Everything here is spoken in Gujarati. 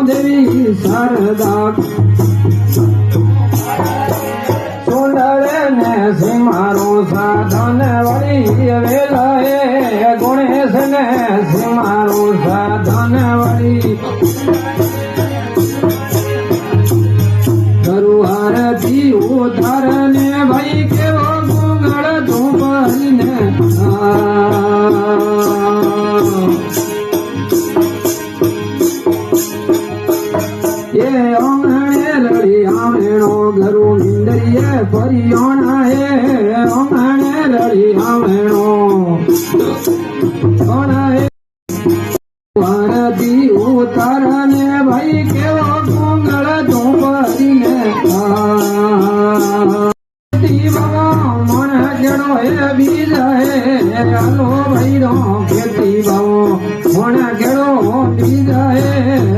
દેવી શારદા સોંદરે ને સિમારું સાધન વળી વેલાએ ગણેશ ને સિમારું સાધન વળી આરતી ઉતાર ને ભાઈ કેવો ગુંગળ તું ભરીને એ ઓમણે લડી આમેણો ઘરુ નિંદરીએ પરિયોણા એ ઓમણે લડી આમેણો આરતી ઉતાર